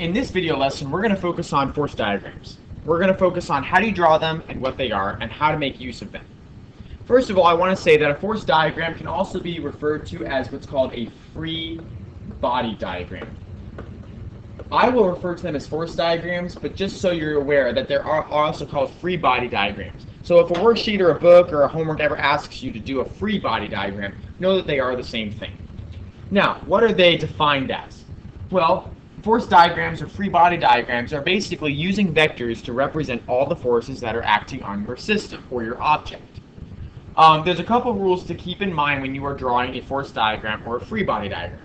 In this video lesson, we're going to focus on force diagrams. We're going to focus on how do you draw them and what they are and how to make use of them. First of all, I want to say that a force diagram can also be referred to as what's called a free body diagram. I will refer to them as force diagrams, but just so you're aware that there are also called free body diagrams. So if a worksheet or a book or a homework ever asks you to do a free body diagram, know that they are the same thing. Now, what are they defined as? Well, force diagrams or free body diagrams are basically using vectors to represent all the forces that are acting on your system or your object. There's a couple rules to keep in mind when you are drawing a force diagram or a free body diagram.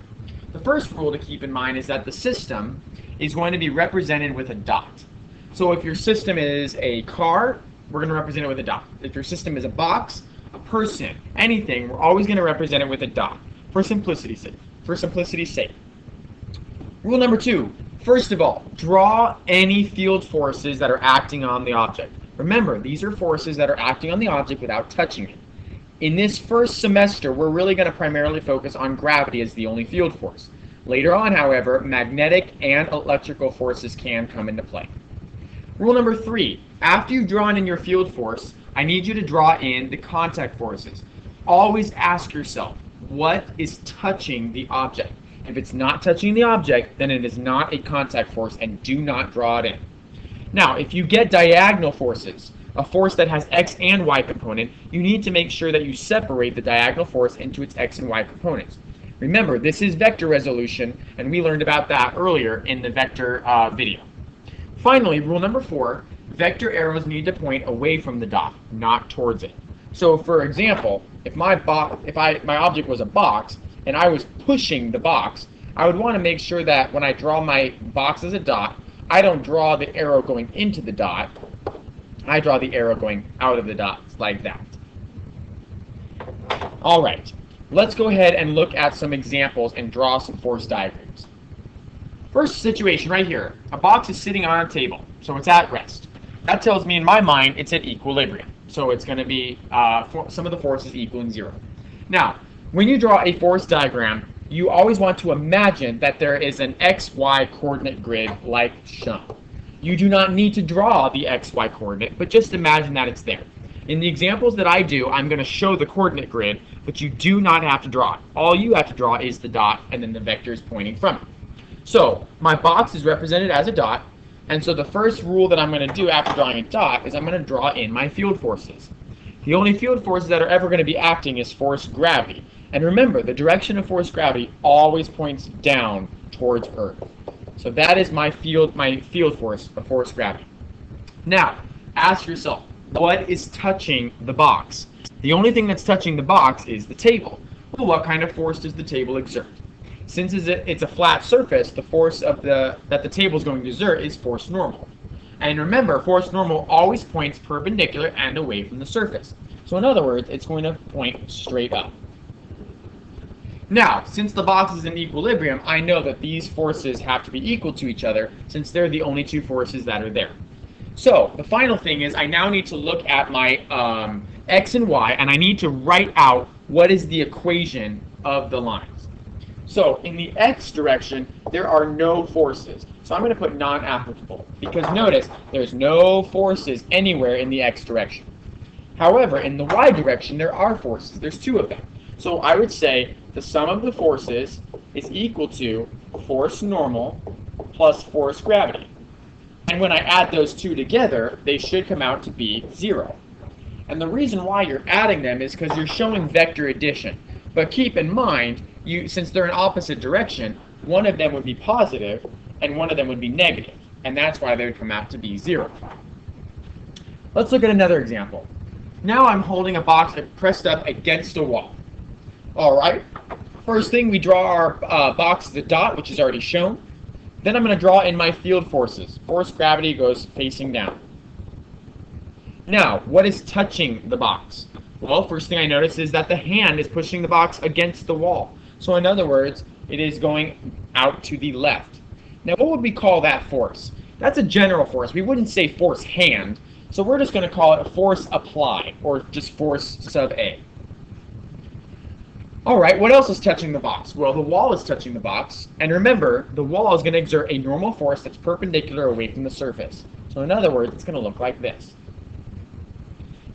The first rule to keep in mind is that the system is going to be represented with a dot. So if your system is a car, we're going to represent it with a dot. If your system is a box, a person, anything, we're always going to represent it with a dot for simplicity's sake. Rule number 2, first of all, draw any field forces that are acting on the object. Remember, these are forces that are acting on the object without touching it. In this first semester, we're really going to primarily focus on gravity as the only field force. Later on, however, magnetic and electrical forces can come into play. Rule number 3, after you've drawn in your field force, I need you to draw in the contact forces. Always ask yourself, what is touching the object? If it's not touching the object, then it is not a contact force and do not draw it in. Now, if you get diagonal forces, a force that has x and y component, you need to make sure that you separate the diagonal force into its x and y components. Remember, this is vector resolution, and we learned about that earlier in the vector video. Finally, rule number 4, vector arrows need to point away from the dot, not towards it. So, for example, if my object was a box, and I was pushing the box, I would want to make sure that when I draw my box as a dot, I don't draw the arrow going into the dot. I draw the arrow going out of the dot, like that. Alright, let's go ahead and look at some examples and draw some force diagrams. First situation right here, a box is sitting on a table, so it's at rest. That tells me in my mind it's at equilibrium, so it's going to be some of the forces equaling 0. Now, when you draw a force diagram, you always want to imagine that there is an XY coordinate grid like shown. You do not need to draw the XY coordinate, but just imagine that it's there. In the examples that I do, I'm going to show the coordinate grid, but you do not have to draw it. All you have to draw is the dot and then the vectors pointing from it. So, my box is represented as a dot, and so the first rule that I'm going to do after drawing a dot is I'm going to draw in my field forces. The only field forces that are ever going to be acting is force gravity. And remember, the direction of force gravity always points down towards Earth. So that is my field force of force gravity. Now, ask yourself, what is touching the box? The only thing that's touching the box is the table. Well, what kind of force does the table exert? Since it's a flat surface, the force that the table is going to exert is force normal. And remember, force normal always points perpendicular and away from the surface. So in other words, it's going to point straight up. Now, since the box is in equilibrium, I know that these forces have to be equal to each other since they're the only two forces that are there. So, the final thing is I now need to look at my x and y, and I need to write out what is the equation of the lines. So, in the x direction, there are no forces. So I'm going to put non-applicable, because notice, there's no forces anywhere in the x direction. However, in the y direction, there are forces. There's 2 of them. So I would say the sum of the forces is equal to force normal plus force gravity. And when I add those 2 together, they should come out to be 0. And the reason why you're adding them is because you're showing vector addition. But keep in mind, since they're in opposite direction, one of them would be positive and one of them would be negative. And that's why they would come out to be 0. Let's look at another example. Now I'm holding a box pressed up against a wall. Alright, first thing, we draw our box as a dot, which is already shown. Then I'm going to draw in my field forces. Force gravity goes facing down. Now, what is touching the box? Well, first thing I notice is that the hand is pushing the box against the wall. So in other words, it is going out to the left. Now, what would we call that force? That's a general force. We wouldn't say force hand, so we're just going to call it a force applied, or just force sub A. All right, what else is touching the box? Well, the wall is touching the box, and remember, the wall is going to exert a normal force that's perpendicular away from the surface. So in other words, it's going to look like this.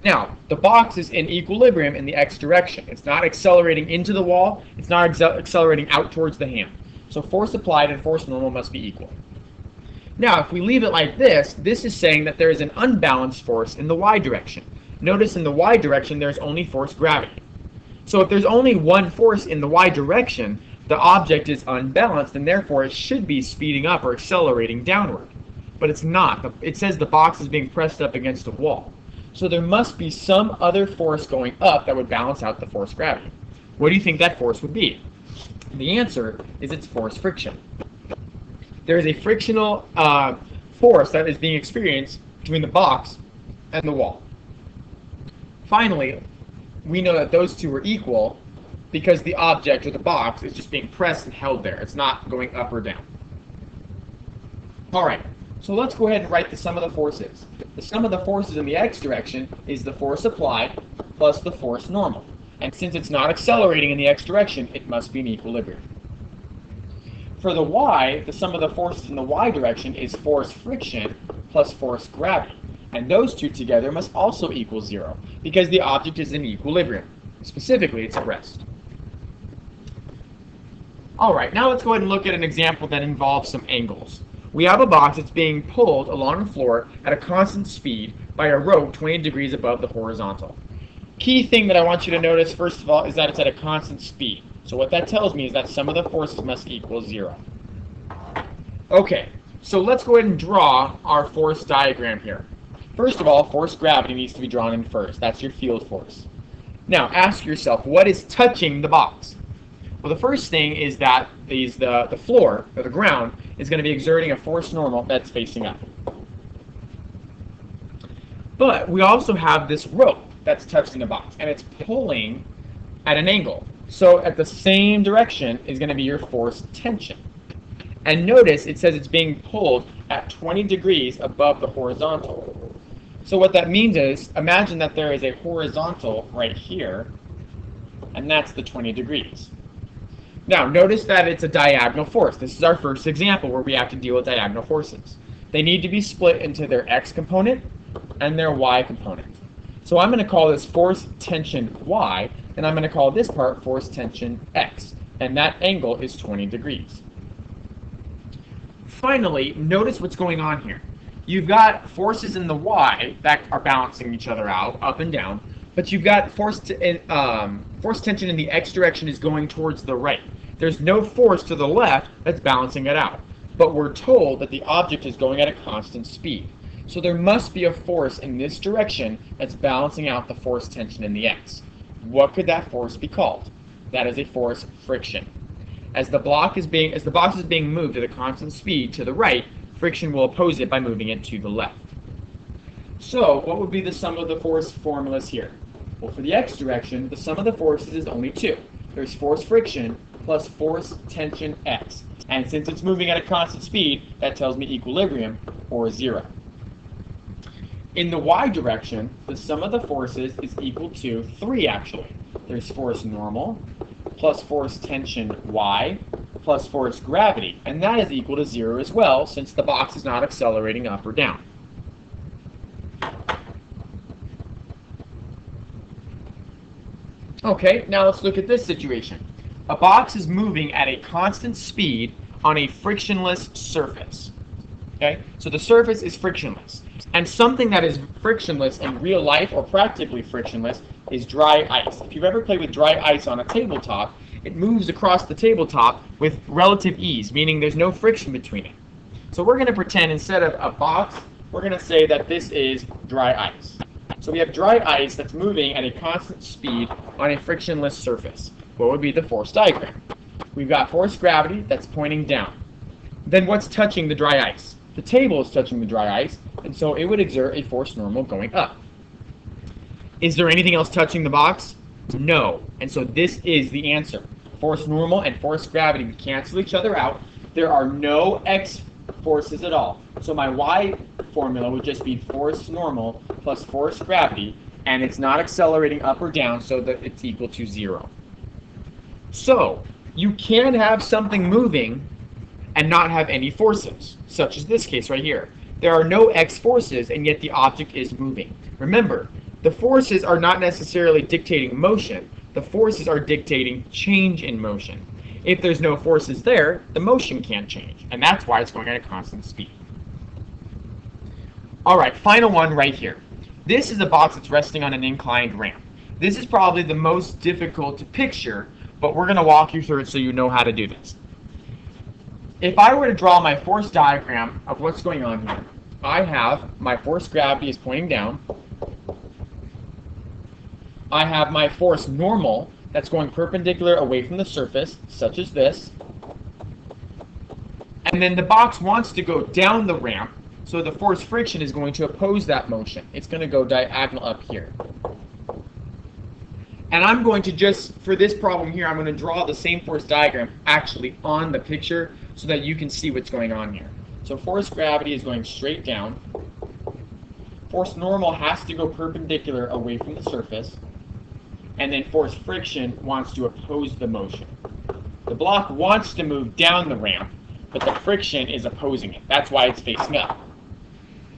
Now, the box is in equilibrium in the x direction. It's not accelerating into the wall, it's not accelerating out towards the hand. So force applied and force normal must be equal. Now, if we leave it like this, this is saying that there is an unbalanced force in the y direction. Notice in the y direction, there's only force gravity. So if there's only one force in the y direction, the object is unbalanced, and therefore it should be speeding up or accelerating downward. But it's not. It says the box is being pressed up against a wall. So there must be some other force going up that would balance out the force gravity. What do you think that force would be? The answer is it's force friction. There is a frictional force that is being experienced between the box and the wall. Finally, we know that those two are equal because the object, or the box, is just being pressed and held there. It's not going up or down. All right, so let's go ahead and write the sum of the forces. The sum of the forces in the x direction is the force applied plus the force normal. And since it's not accelerating in the x direction, it must be in equilibrium. For the y, the sum of the forces in the y direction is force friction plus force gravity. And those two together must also equal 0, because the object is in equilibrium. Specifically, it's at rest. All right, now let's go ahead and look at an example that involves some angles. We have a box that's being pulled along the floor at a constant speed by a rope 20 degrees above the horizontal. Key thing that I want you to notice, first of all, is that it's at a constant speed. So what that tells me is that sum of the forces must equal 0. Okay, so let's go ahead and draw our force diagram here. First of all, force gravity needs to be drawn in first. That's your field force. Now, ask yourself, what is touching the box? Well, the first thing is that the floor, or the ground, is going to be exerting a force normal that's facing up. But we also have this rope that's touching the box, and it's pulling at an angle. So at the same direction is going to be your force tension. And notice it says it's being pulled at 20 degrees above the horizontal. So what that means is, imagine that there is a horizontal right here, and that's the 20 degrees. Now, notice that it's a diagonal force. This is our first example where we have to deal with diagonal forces. They need to be split into their x component and their y component. So I'm going to call this force tension y, and I'm going to call this part force tension x, and that angle is 20 degrees. Finally, notice what's going on here. You've got forces in the y that are balancing each other out, up and down, but you've got force tension in the x direction is going towards the right. There's no force to the left that's balancing it out, but we're told that the object is going at a constant speed. So there must be a force in this direction that's balancing out the force tension in the x. What could that force be called? That is a force friction. As the box is being moved at a constant speed to the right, friction will oppose it by moving it to the left. So what would be the sum of the force formulas here? Well, for the x direction, the sum of the forces is only 2. There's force friction plus force tension x. And since it's moving at a constant speed, that tells me equilibrium, or 0. In the y direction, the sum of the forces is equal to 3, actually. There's force normal plus force tension y plus force gravity, and that is equal to 0 as well, since the box is not accelerating up or down. Okay, now let's look at this situation. A box is moving at a constant speed on a frictionless surface. Okay, so the surface is frictionless. And something that is frictionless in real life, or practically frictionless, is dry ice. If you've ever played with dry ice on a tabletop, it moves across the tabletop with relative ease, meaning there's no friction between it. So we're going to pretend instead of a box, we're going to say that this is dry ice. So we have dry ice that's moving at a constant speed on a frictionless surface. What would be the force diagram? We've got force gravity that's pointing down. Then what's touching the dry ice? The table is touching the dry ice, and so it would exert a force normal going up. Is there anything else touching the box? No. And so this is the answer. Force normal and force gravity cancel each other out. There are no x forces at all. So my y formula would just be force normal plus force gravity, and it's not accelerating up or down, so that it's equal to 0. So you can have something moving and not have any forces, such as this case right here. There are no x forces, and yet the object is moving. Remember, the forces are not necessarily dictating motion. The forces are dictating change in motion. If there's no forces there, the motion can't change, and that's why it's going at a constant speed. All right, final one right here. This is a box that's resting on an inclined ramp. This is probably the most difficult to picture, but we're going to walk you through it so you know how to do this. If I were to draw my force diagram of what's going on here, I have my force gravity is pointing down. I have my force normal that's going perpendicular away from the surface, such as this. And then the box wants to go down the ramp, so the force friction is going to oppose that motion. It's going to go diagonal up here. And I'm going to just, for this problem here, I'm going to draw the same force diagram actually on the picture so that you can see what's going on here. So force gravity is going straight down. Force normal has to go perpendicular away from the surface. And then force friction wants to oppose the motion. The block wants to move down the ramp, but the friction is opposing it. That's why it's facing up.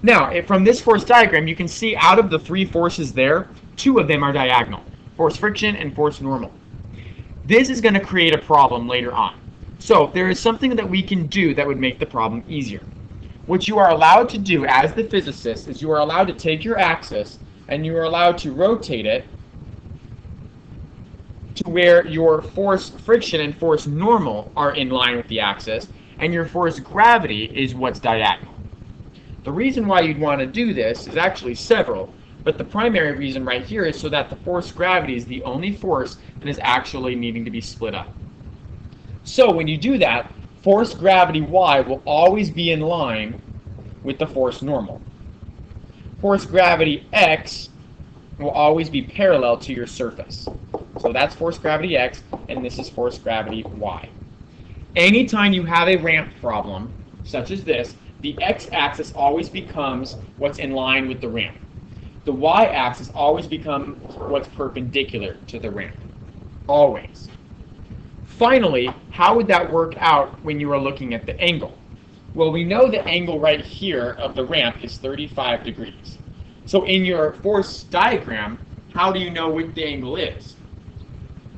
Now, from this force diagram, you can see out of the three forces there, two of them are diagonal. Force friction and force normal. This is going to create a problem later on. So there is something that we can do that would make the problem easier. What you are allowed to do as the physicist is you are allowed to take your axis and you are allowed to rotate it to where your force friction and force normal are in line with the axis, and your force gravity is what's diagonal. The reason why you'd want to do this is actually several, but the primary reason right here is so that the force gravity is the only force that is actually needing to be split up. So when you do that, force gravity y will always be in line with the force normal. Force gravity x will always be parallel to your surface. So that's force gravity x, and this is force gravity y. Anytime you have a ramp problem, such as this, the x-axis always becomes what's in line with the ramp. The y-axis always becomes what's perpendicular to the ramp. Always. Finally, how would that work out when you are looking at the angle? Well, we know the angle right here of the ramp is 35 degrees. So in your force diagram, how do you know what the angle is?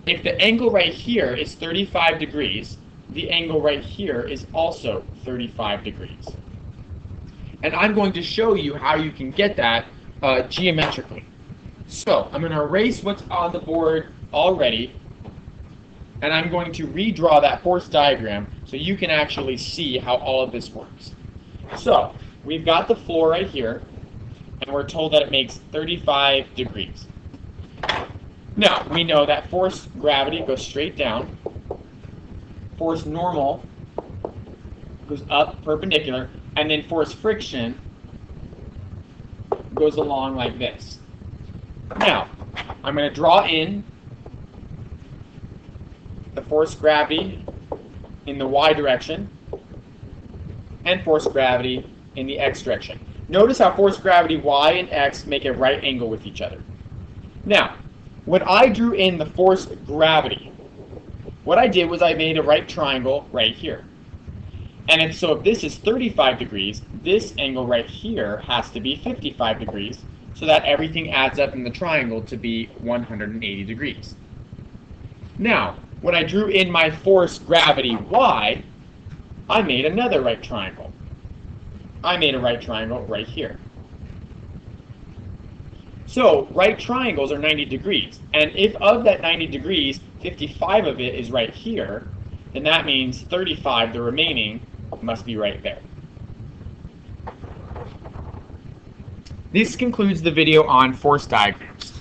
If the angle right here is 35 degrees, the angle right here is also 35 degrees. And I'm going to show you how you can get that geometrically. So I'm going to erase what's on the board already, and I'm going to redraw that force diagram so you can actually see how all of this works. So we've got the floor right here, and we're told that it makes 35 degrees. Now, we know that force gravity goes straight down, force normal goes up perpendicular, and then force friction goes along like this. Now, I'm going to draw in the force gravity in the y direction and force gravity in the x direction. Notice how force gravity y and x make a right angle with each other. Now, when I drew in the force gravity, what I did was I made a right triangle right here. And if this is 35 degrees, this angle right here has to be 55 degrees, so that everything adds up in the triangle to be 180 degrees. Now, when I drew in my force gravity y, I made another right triangle. I made a right triangle right here. So right triangles are 90 degrees, and if of that 90 degrees, 55 of it is right here, then that means 35, the remaining, must be right there. This concludes the video on force diagrams.